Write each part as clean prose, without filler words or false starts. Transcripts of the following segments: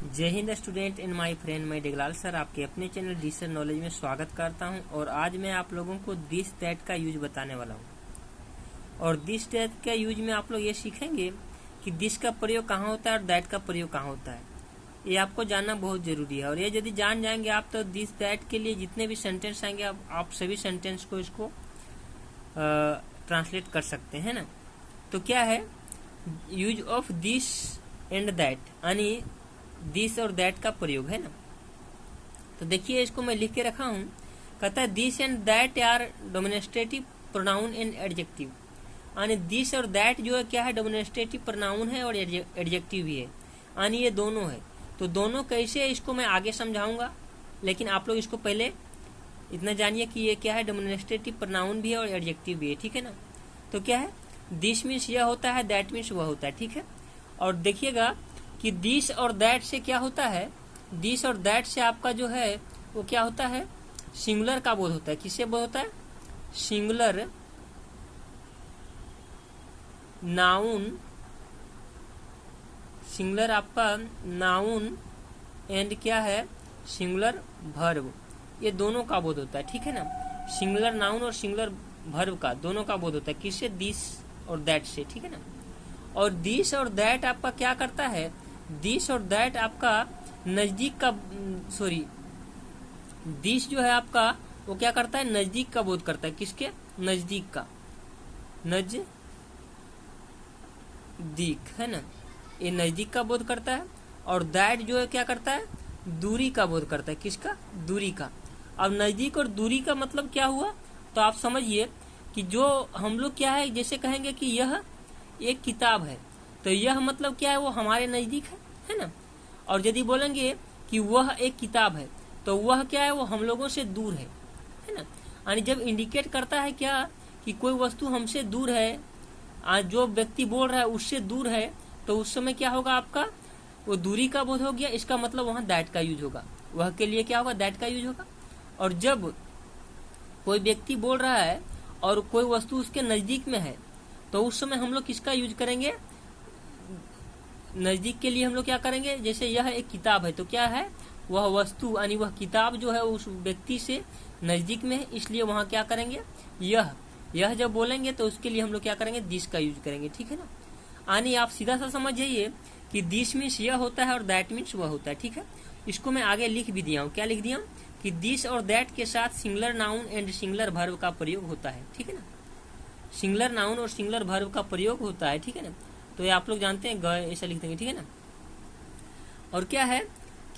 जय Hind student in my friend मैं डिगलाल sir आपके अपने चैनल डिजिटल नॉलेज में स्वागत करता हूं। और आज मैं आप लोगों को दिस दैट का यूज बताने वाला हूं। और दिस दैट का यूज में आप लोग ये सीखेंगे कि दिस का प्रयोग कहाँ होता है और दैट का प्रयोग कहाँ होता है। ये आपको जानना बहुत जरूरी है। और ये यदि जान जाएंगे आप तो दिस दैट के लिए जितने भी सेंटेंस आएंगे आप सभी सेंटेंस को इसको ट्रांसलेट कर सकते हैं ना। तो क्या है use of this and that, यानी दिस और दैट का प्रयोग है ना। तो देखिए इसको मैं लिख के रखा हूं। कहता है this and that are demonstrative pronoun and adjective, यानी दिस और दैट जो है क्या है, डोमिनेस्ट्रेटिव प्रोनाउन है और एडजेक्टिव भी है, यानी ये दोनों है। तो दोनों कैसे, इसको मैं आगे समझाऊंगा, लेकिन आप लोग इसको पहले इतना जानिए कि ये क्या है, डोमिनेस्ट्रेटिव प्रोनाउन भी है और एडजेक्टिव भी है, ठीक है ना। तो क्या है, दिस मीन्स यह होता है, दैट मीन्स वह होता है, ठीक है। और देखिएगा कि दिस और दैट से क्या होता है, दिस और दैट से आपका जो है वो क्या होता है, सिंगुलर का बोध होता है। किससे बोध होता है, सिंगुलर नाउन, सिंगुलर आपका नाउन एंड क्या है, सिंगुलर भर्ब, ये दोनों का बोध होता है, ठीक है ना। सिंगुलर नाउन और सिंगुलर भर्ब का दोनों का बोध होता है। किससे, दिस और दैट से, ठीक है ना। और दिस और दैट आपका क्या करता है, दिस और दैट आपका नजदीक का, सॉरी, दिस जो है आपका वो क्या करता है, नजदीक का बोध करता है। किसके, नजदीक का, नजदीक है ना, ये नजदीक का बोध करता है। और दैट जो है क्या करता है, दूरी का बोध करता है। किसका, दूरी का। अब नजदीक और दूरी का मतलब क्या हुआ, तो आप समझिए कि जो हम लोग क्या है, जैसे कहेंगे कि यह एक किताब है, तो यह मतलब क्या है, वो हमारे नजदीक है ना। और यदि बोलेंगे कि वह एक किताब है, तो वह क्या है, वो हम लोगों से दूर है ना। यानी जब इंडिकेट करता है क्या कि कोई वस्तु हमसे दूर है, जो व्यक्ति बोल रहा है उससे दूर है, तो उस समय क्या होगा, आपका वो दूरी का बोध हो गया। इसका मतलब वहां दैट का यूज होगा, वह के लिए क्या होगा, दैट का यूज होगा। और जब कोई व्यक्ति बोल रहा है और कोई वस्तु उसके नजदीक में है, तो उस समय हम लोग किसका यूज करेंगे, नजदीक के लिए हम लोग क्या करेंगे, जैसे यह एक किताब है, तो क्या है, वह वस्तु यानी वह किताब जो है उस व्यक्ति से नजदीक में है, इसलिए वहां क्या करेंगे, यह जब बोलेंगे तो उसके लिए हम लोग क्या करेंगे, दिस का यूज करेंगे, ठीक है ना। यानी आप सीधा सा समझ जाइए कि दिस मीन्स यह होता है और दैट मीन्स वह होता है, ठीक है। इसको मैं आगे लिख भी दिया हूँ। क्या लिख दिया हूँ कि दिस और दैट के साथ singular noun and singular verb का प्रयोग होता है, ठीक है ना। सिंगुलर नाउन और सिंगुलर वर्ब का प्रयोग होता है, ठीक है ना। तो ये आप लोग जानते हैं, गए ऐसा लिख देंगे, ठीक है ना। और क्या है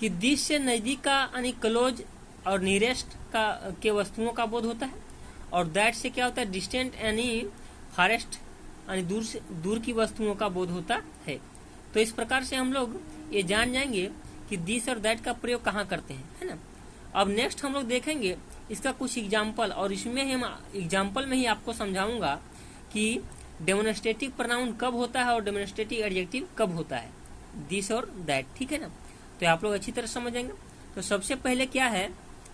कि दिस से नजदीक का यानी क्लोज और नियरेस्ट का के वस्तुओं का बोध होता है। और दैट से क्या होता है, डिस्टेंट यानी फारेस्ट यानी दूर की वस्तुओं का बोध होता है। तो इस प्रकार से हम लोग ये जान जाएंगे कि दिस और दैट का प्रयोग कहाँ करते हैं, है ना। अब नेक्स्ट हम लोग देखेंगे इसका कुछ एग्जाम्पल, और इसमें हम एग्जाम्पल में ही आपको समझाऊंगा कि डेमोन्स्ट्रेटिव प्रोनाउन कब होता है और डेमोन्स्ट्रेटिव एडजेक्टिव कब होता है, दिस और दैट, ठीक है ना। तो आप लोग अच्छी तरह समझेंगे। तो सबसे पहले क्या है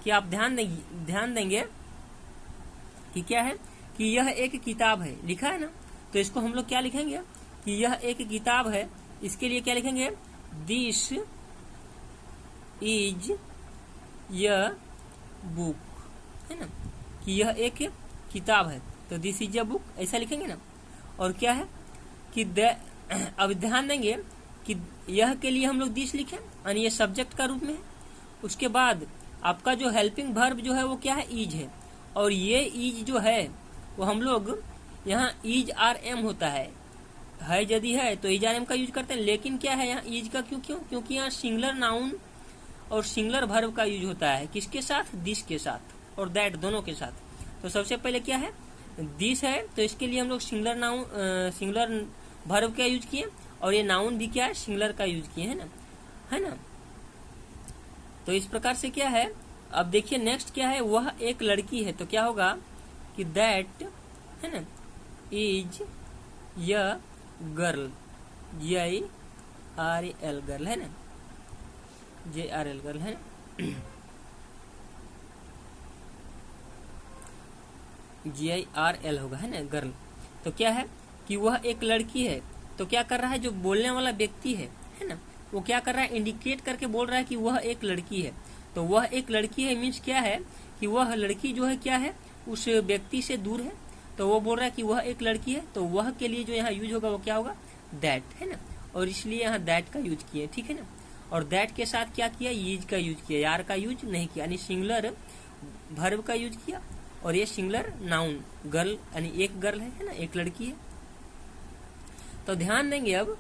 कि आप ध्यान देंगे कि क्या है कि यह एक किताब है, लिखा है ना। तो इसको हम लोग क्या लिखेंगे कि यह एक किताब है, इसके लिए क्या लिखेंगे, दिस इज य बुक, है ना, कि यह एक किताब है, तो दिस इज अ बुक ऐसा लिखेंगे ना। और क्या है कि अब ध्यान देंगे कि यह के लिए हम लोग दिस लिखें, यानी ये सब्जेक्ट का रूप में है। उसके बाद आपका जो हेल्पिंग वर्ब जो है वो क्या है, इज है। और ये इज जो है वो हम लोग यहाँ इज आर एम होता है यदि है तो इज आर एम का यूज करते हैं। लेकिन क्या है यहाँ इज का क्योंकि यहाँ सिंगुलर नाउन और सिंगुलर वर्ब का यूज होता है। किसके साथ, दिस के साथ और दैट दोनों के साथ। तो सबसे पहले क्या है, दिस है, तो इसके लिए हम लोग सिंगुलर वर्ब का यूज किए, और ये नाउन भी क्या है, सिंगुलर का यूज किए, है ना। तो इस प्रकार से क्या है, अब देखिए नेक्स्ट क्या है, वह एक लड़की है, तो क्या होगा कि दैट, है ना, इज य गर्ल, JRL गर्ल, है ना, JRL गर्ल, है ना, GIRL होगा, है ना, गर्ल। तो क्या है कि वह एक लड़की है, तो क्या कर रहा है, जो बोलने वाला व्यक्ति है ना, वो क्या कर रहा है, इंडिकेट करके बोल रहा है कि वह एक लड़की है। तो वह एक लड़की है मीन्स क्या है कि वह लड़की जो है क्या है, उस व्यक्ति से दूर है। तो वो बोल रहा है कि वह एक लड़की है, तो वह के लिए जो यहाँ यूज होगा वो क्या होगा, दैट, है ना। और इसलिए यहाँ दैट का यूज किया, ठीक है ना। और दैट के साथ क्या किया, इज का यूज किया, यार का यूज नहीं किया, यानी सिंगुलर वर्ब का यूज किया। और ये सिंगुलर नाउन गर्ल, यानी एक गर्ल है ना, एक लड़की है। तो ध्यान देंगे अब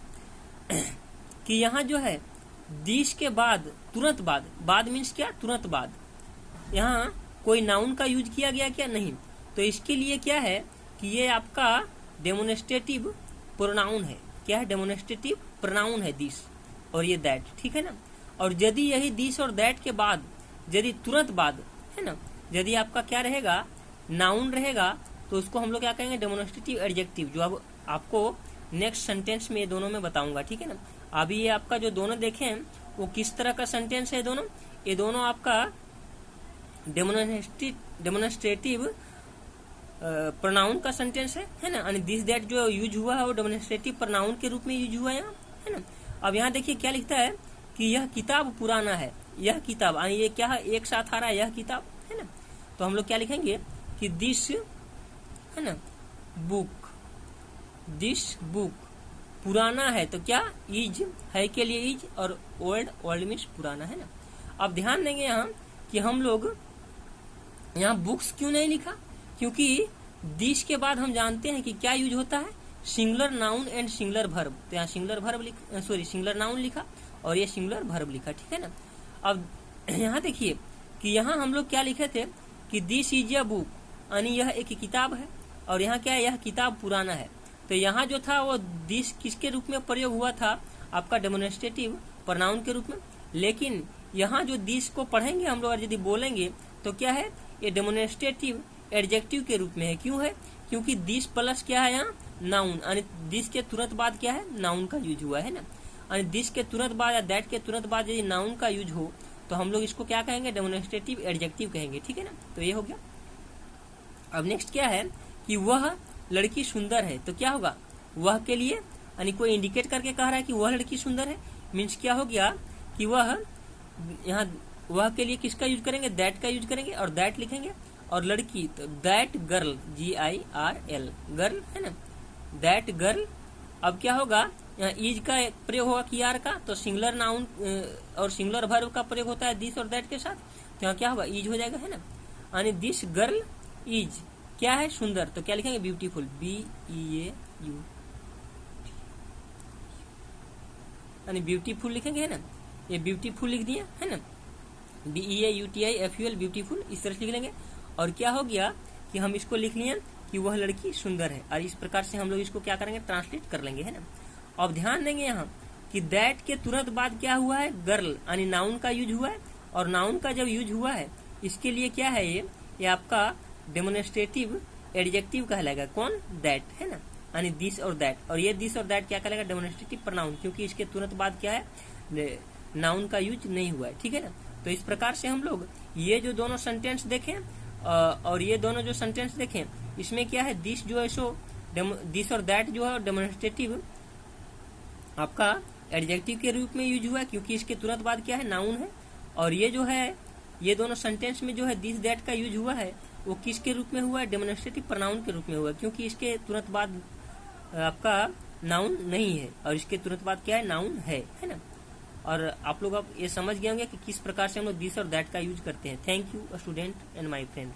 कि यहाँ जो है दिस के बाद तुरंत बाद मीन्स क्या, तुरंत बाद, यहाँ कोई नाउन का यूज किया गया क्या, नहीं। तो इसके लिए क्या है कि ये आपका डेमोन्स्ट्रेटिव प्रोनाउन है। क्या है, डेमोन्स्ट्रेटिव प्रोनाउन है दिस और ये दैट, ठीक है ना। और यदि यही दिस और दैट के बाद यदि तुरंत बाद, है ना, यदि आपका क्या रहेगा, नाउन रहेगा, तो उसको हम लोग क्या कहेंगे, डेमोन्स्ट्रेटिव एडजेक्टिव, जो अब आपको नेक्स्ट सेंटेंस में ये दोनों में बताऊंगा, ठीक है ना। अभी ये आपका जो दोनों देखे हैं वो किस तरह का सेंटेंस है, दोनों ये दोनों आपका डेमोन्स्ट्रेटिव प्रोनाउन का सेंटेंस है ना। दिस दैट जो यूज हुआ है वो डेमोन्स्ट्रेटिव प्रोनाउन के रूप में यूज हुआ है यहाँ, है ना। अब यहाँ देखिए क्या लिखता है कि यह किताब पुराना है, यह किताब, यानी ये क्या है, एक साथ आ रहा है, यह किताब, है ना। तो हम लोग क्या लिखेंगे कि दिस, है ना, बुक, दिस बुक पुराना है, तो क्या, इज है के लिए इज, और ओल्ड मीन्स पुराना, है ना। अब ध्यान देंगे यहाँ कि हम लोग यहाँ बुक्स क्यों नहीं लिखा, क्योंकि दिस के बाद हम जानते हैं कि क्या यूज होता है, singular noun and singular verb. तो यहाँ सिंगुलर नाउन लिखा और ये सिंगुलर वर्ब लिखा, ठीक है ना। अब यहाँ देखिए कि यहाँ हम लोग क्या लिखे थे कि दिस इज अ बुक, यानी यह एक किताब है, और यहाँ क्या है, यह किताब पुराना है। तो यहाँ जो था वो दिस किसके रूप में प्रयोग हुआ था, आपका डेमोन्स्ट्रेटिव प्रोनाउन के रूप में। लेकिन यहाँ जो दिस को पढ़ेंगे हम लोग, यदि बोलेंगे तो क्या है, ये डेमोन्स्ट्रेटिव एडजेक्टिव के रूप में है। क्यों है, क्योंकि दिस प्लस क्या है यहाँ, नाउन, यानी दिस के तुरंत बाद क्या है, नाउन का यूज हुआ है ना। यानी दिस के तुरंत बाद या दैट के तुरंत बाद यदि नाउन का यूज हो तो हम लोग इसको क्या कहेंगे, डेमोन्स्ट्रेटिव एडजेक्टिव कहेंगे, ठीक है ना। तो ये हो गया। अब नेक्स्ट क्या है कि वह लड़की सुंदर है, तो क्या होगा, वह के लिए, यानी कोई इंडिकेट करके कह रहा है कि वह लड़की सुंदर है, मीन्स क्या हो गया कि वह, यहाँ वह के लिए किसका यूज करेंगे, दैट का यूज करेंगे और दैट लिखेंगे। और लड़की तो दैट गर्ल, GIRL, गर्ल, है ना, दैट गर्ल। अब क्या होगा, यहाँ इज का प्रयोग होगा कि यार का, तो सिंगुलर नाउन और सिंगुलर वर्ब का प्रयोग होता है दिस और दैट के साथ, तो यहाँ क्या होगा, इज हो जाएगा, है ना। यानी दिस गर्ल इज क्या है, सुंदर, तो क्या लिखेंगे, ब्यूटीफुल, BEAU, यानी ब्यूटीफुल लिखेंगे, है ना। ये ब्यूटीफुल लिख दिया, है ना, BEAUTIFUL, ब्यूटीफुल, इस तरह से लिख लेंगे। और क्या हो गया कि हम इसको लिख लिए कि वह लड़की सुंदर है, और इस प्रकार से हम लोग इसको क्या करेंगे, ट्रांसलेट कर लेंगे, है ना। अब ध्यान देंगे यहाँ कि दैट के तुरंत बाद क्या हुआ है, गर्ल, यानी नाउन का यूज हुआ है। और नाउन का जब यूज हुआ है इसके लिए क्या है, ये आपका डेमोन्स्ट्रेटिव एडजेक्टिव कहलाएगा, कौन, दैट, है ना, यानी दिस और दैट। और ये दिस और दैट क्या कहलाएगा, डेमोन्स्ट्रेटिव प्रोनाउन, क्योंकि इसके तुरंत बाद क्या है, नाउन का यूज नहीं हुआ है, ठीक है ना। तो इस प्रकार से हम लोग ये जो दोनों सेंटेंस देखें और ये दोनों जो सेंटेंस देखें, इसमें क्या है, दिस जो है सो दिस और दैट जो है डेमोन्स्ट्रेटिव आपका एडजेक्टिव के रूप में यूज हुआ है, क्योंकि इसके तुरंत बाद क्या है, नाउन है। और ये जो है, ये दोनों सेंटेंस में जो है दिस दैट का यूज हुआ है वो किसके रूप में हुआ है, डेमोन्स्ट्रेटिव प्रोनाउन के रूप में हुआ है, क्योंकि इसके तुरंत बाद आपका नाउन नहीं है और इसके तुरंत बाद क्या है, नाउन है ना। और आप लोग अब ये समझ गए होंगे कि किस प्रकार से हम लोग दिस और दैट का यूज करते हैं। Thank you student and my friend.